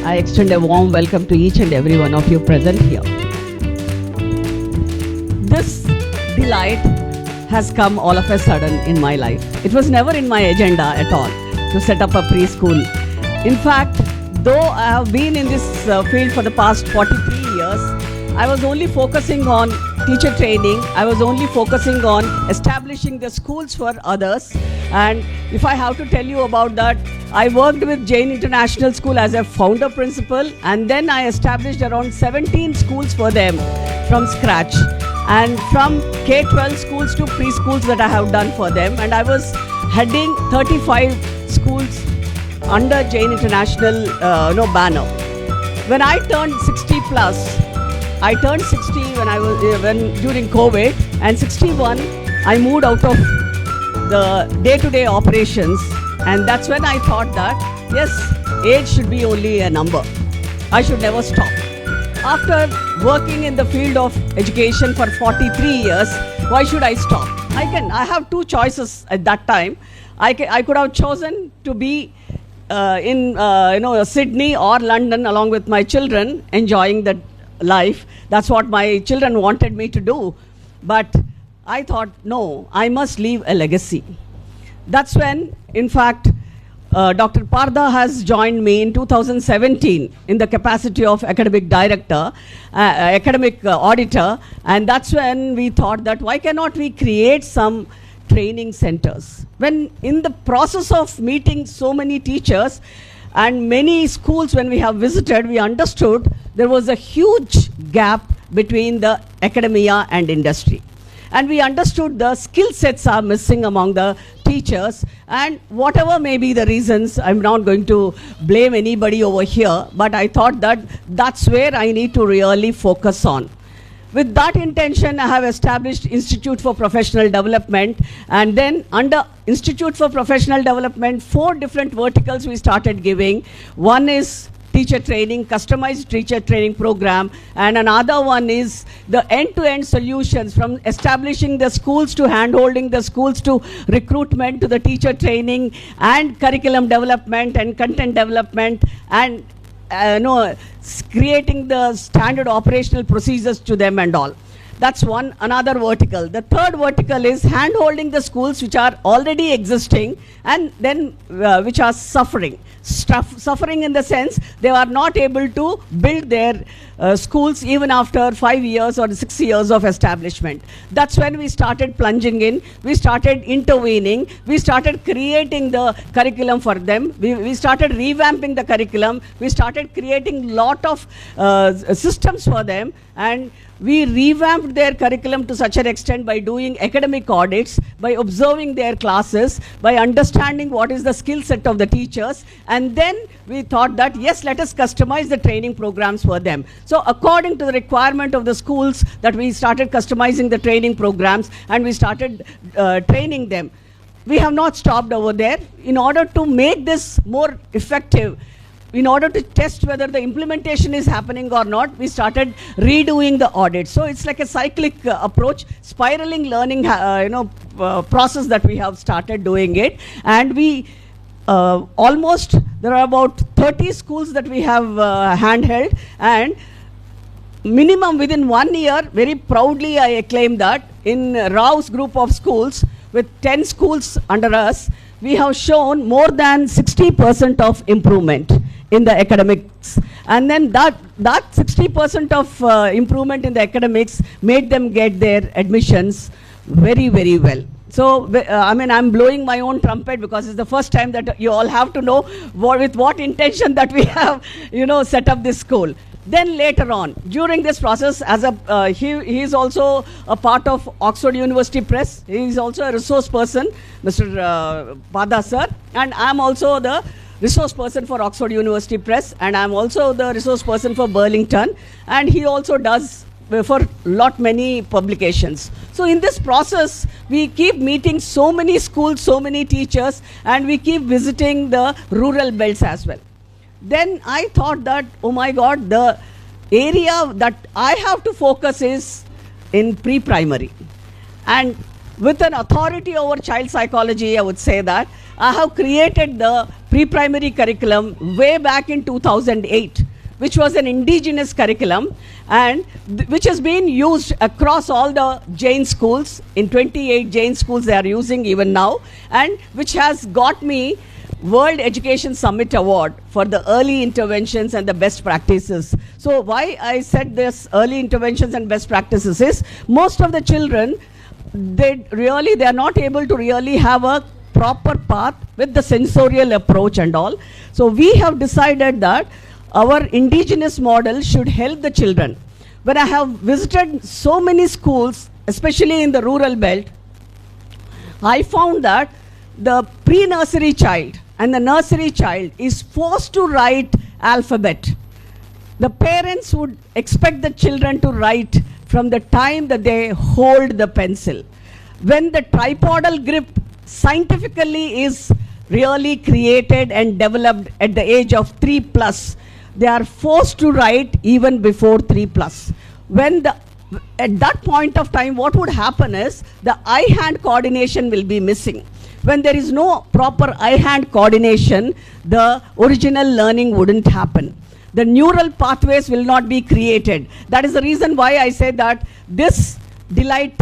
I extend a warm welcome to each and every one of you present here. This delight has come all of a sudden in my life. It was never in my agenda at all to set up a preschool. In fact, though I have been in this field for the past 43 years, I was only focusing on teacher training. I was only focusing on establishing the schools for others. And if I have to tell you about that, I worked with Jain International School as a founder principal, and then I established around 17 schools for them from scratch. And from K-12 schools to preschools that I have done for them. And I was heading 35 schools under Jain International banner. When I turned 60 plus, I turned 60 during COVID, and 61, I moved out of the day-to-day operations, and that's when I thought that, yes, age should be only a number. I should never stop. After working in the field of education for 43 years, why should I stop? I have two choices at that time. I could have chosen to be in Sydney or London along with my children, enjoying the life. That's what my children wanted me to do. But I thought, no, I must leave a legacy. That's when, in fact, Dr. Partha has joined me in 2017 in the capacity of academic director, academic auditor, and that's when we thought that why cannot we create some training centers? When in the process of meeting so many teachers and many schools when we have visited, we understood there was a huge gap between the academia and industry. And we understood the skill sets are missing among the teachers, and whatever may be the reasons, I'm not going to blame anybody over here, but I thought that that's where I need to really focus on. With that intention, I have established Institute for Professional Development, and then under Institute for Professional Development, 4 different verticals we started giving. One is teacher training, customized teacher training program, and another one is the end-to-end solutions from establishing the schools to hand-holding the schools to recruitment to the teacher training and curriculum development and content development and creating the standard operational procedures to them and all. That's another vertical. The third vertical is hand-holding the schools which are already existing and then which are suffering. Suffering in the sense they are not able to build their schools even after 5 years or 6 years of establishment. That's when we started plunging in. We started intervening. We started creating the curriculum for them. We started revamping the curriculum. We started creating lot of systems for them, and we revamped their curriculum to such an extent by doing academic audits, by observing their classes, by understanding what is the skill set of the teachers, and then we thought that, yes, let us customize the training programs for them. So according to the requirement of the schools, that we started customizing the training programs and we started training them. We have not stopped over there. In order to make this more effective, in order to test whether the implementation is happening or not, we started redoing the audit. So it's like a cyclic approach, spiraling learning process that we have started doing it. And we there are about 30 schools that we have handheld, and minimum within 1 year, very proudly I acclaim that in Rao's group of schools with 10 schools under us, we have shown more than 60% of improvement in the academics. And then that 60% of improvement in the academics made them get their admissions very, very well. So, I mean, I'm blowing my own trumpet because it's the first time that you all have to know with what intention that we have, set up this school. Then later on, during this process, he is also a part of Oxford University Press. He is also a resource person, Mr. Pada sir, and I'm also the resource person for Oxford University Press, and I'm also the resource person for Burlington, and he also does for many publications. So in this process, we keep meeting so many schools, so many teachers, and we keep visiting the rural belts as well. Then I thought that, oh my God, the area that I have to focus is in pre-primary. And with an authority over child psychology, I would say that I have created the pre-primary curriculum way back in 2008, which was an indigenous curriculum, and which has been used across all the Jain schools. In 28 Jain schools they are using even now, and which has got me World Education Summit Award for the early interventions and the best practices. So why I said this early interventions and best practices is, most of the children, they are not able to really have a proper path with the sensorial approach and all. So we have decided that our indigenous model should help the children. When I have visited so many schools, especially in the rural belt, I found that the pre-nursery child and the nursery child is forced to write alphabet. The parents would expect the children to write from the time that they hold the pencil. When the tripodal grip scientifically is really created and developed at the age of 3+, they are forced to write even before 3+. At that point of time, what would happen is the eye-hand coordination will be missing. When there is no proper eye-hand coordination, the original learning wouldn't happen. The neural pathways will not be created. That is the reason why I say that this Delight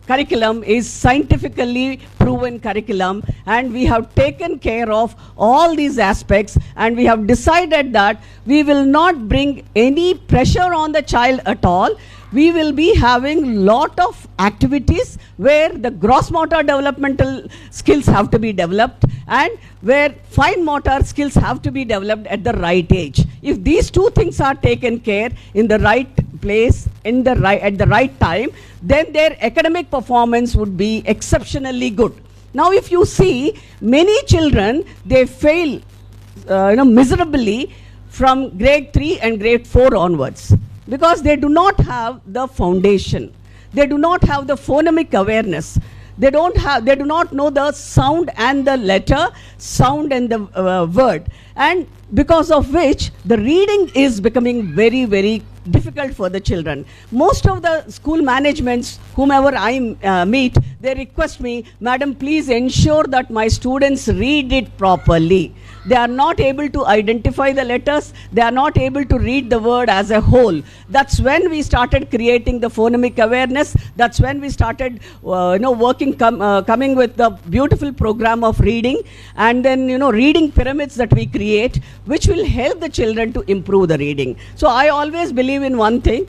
curriculum is scientifically proven curriculum, and we have taken care of all these aspects, and we have decided that we will not bring any pressure on the child at all. We will be having lot of activities where the gross motor developmental skills have to be developed, and where fine motor skills have to be developed at the right age. If these two things are taken care in the right place, at the right time, then their academic performance would be exceptionally good. Now if you see, many children, they fail miserably from grade 3 and grade 4 onwards, because they do not have the foundation. They do not have the phonemic awareness. They do not know the sound and the letter, sound and the word. And because of which, the reading is becoming very, very difficult for the children. Most of the school managements, whomever I meet, they request me, Madam, please ensure that my students read it properly. They are not able to identify the letters. They are not able to read the word as a whole. That's when we started creating the phonemic awareness. That's when we started, coming with the beautiful program of reading, and then, reading pyramids that we create, which will help the children to improve the reading. So I always believe in one thing: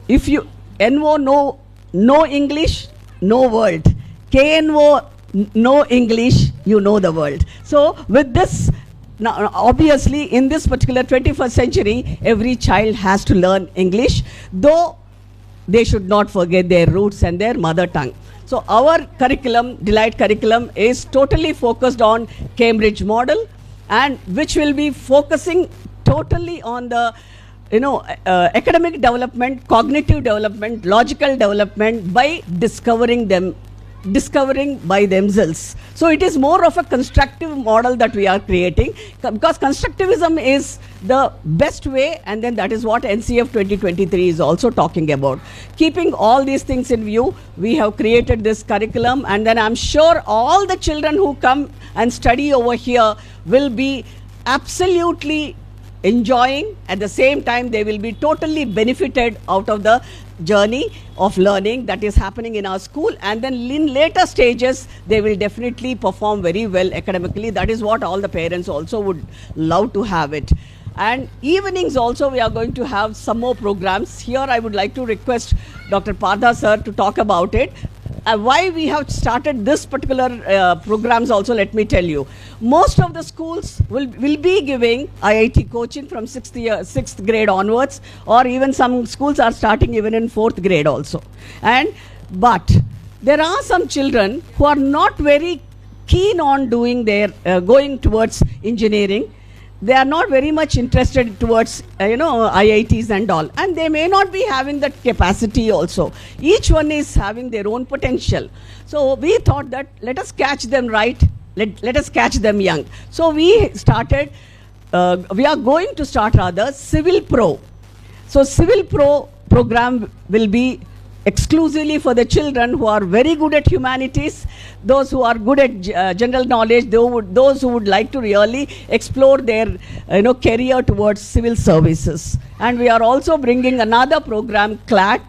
if you know English, know world. KNO know English, you know the world. So with this, now obviously in this particular 21st century, every child has to learn English, though they should not forget their roots and their mother tongue. So our curriculum, Delight curriculum, is totally focused on Cambridge model, and which will be focusing totally on the academic development, cognitive development, logical development by discovering by themselves. So it is more of a constructive model that we are creating, because constructivism is the best way, and then that is what NCF 2023 is also talking about. Keeping all these things in view, we have created this curriculum, and then I'm sure all the children who come and study over here will be absolutely enjoying. At the same time, they will be totally benefited out of the journey of learning that is happening in our school, and then in later stages they will definitely perform very well academically. That is what all the parents also would love to have it. And evenings also, we are going to have some more programs. Here I would like to request Dr. Pada sir to talk about it. why we have started this particular programs also, let me tell you. Most of the schools will be giving IIT coaching from 6th grade onwards, or even some schools are starting even in 4th grade also. But there are some children who are not very keen on doing their going towards engineering. They are not very much interested towards IITs and all, and they may not be having that capacity also. Each one is having their own potential. So we thought that let us catch them right, let us catch them young. So we are going to start rather Civil Pro. So Civil Pro program will be exclusively for the children who are very good at humanities, those who are good at general knowledge, those who would like to really explore their career towards civil services. And we are also bringing another program, CLAT,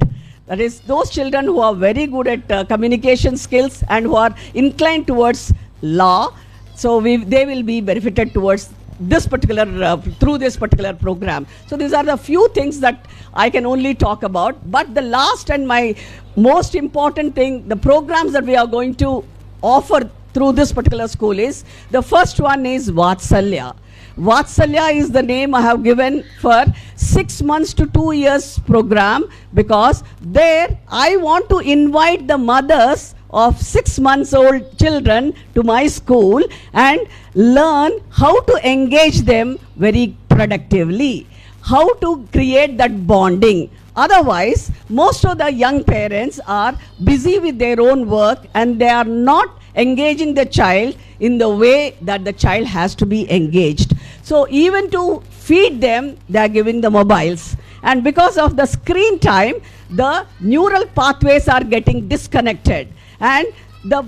that is those children who are very good at communication skills and who are inclined towards law. So they will be benefited towards this particular through this particular program. So these are the few things that I can only talk about. But the last and my most important thing, the programs that we are going to offer through this particular school is, the first one is Vatsalya. Vatsalya is the name I have given for 6 months to 2 years program, because there I want to invite the mothers of 6 months old children to my school and learn how to engage them very productively, how to create that bonding. Otherwise, most of the young parents are busy with their own work and they are not engaging the child in the way that the child has to be engaged. So even to feed them, they are giving the mobiles. And because of the screen time, the neural pathways are getting disconnected. And the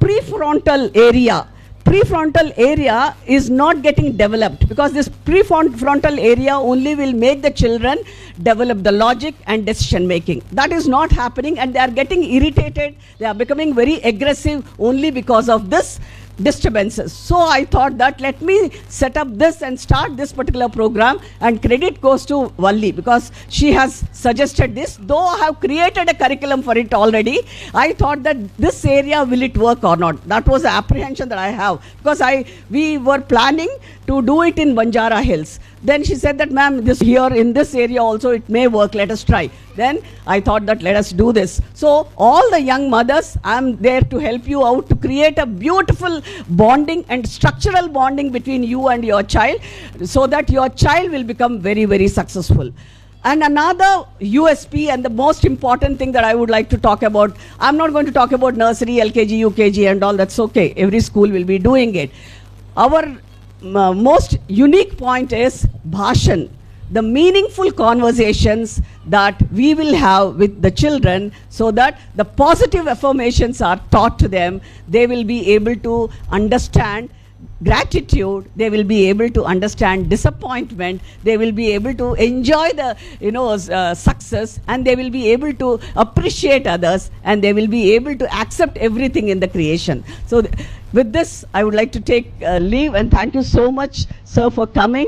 prefrontal area is not getting developed, because this prefrontal area only will make the children develop the logic and decision making. That is not happening, and they are getting irritated. They are becoming very aggressive only because of this disturbances. So I thought that let me set up this and start this particular program, and credit goes to Valli because she has suggested this. Though I have created a curriculum for it already, I thought that this area, will it work or not? That was the apprehension that I have, because we were planning to do it in Banjara Hills. Then she said that, ma'am, this here in this area also it may work, let us try. Then I thought that let us do this. So all the young mothers, I'm there to help you out to create a beautiful bonding and structural bonding between you and your child, so that your child will become very, very successful. And another USP and the most important thing that I would like to talk about, I'm not going to talk about nursery, LKG, UKG and all, that's okay. Every school will be doing it. Our most unique point is Bhashan, the meaningful conversations that we will have with the children, so that the positive affirmations are taught to them. They will be able to understand gratitude, they will be able to understand disappointment, they will be able to enjoy the success, and they will be able to appreciate others, and they will be able to accept everything in the creation. So with this, I would like to take leave, and thank you so much, sir, for coming.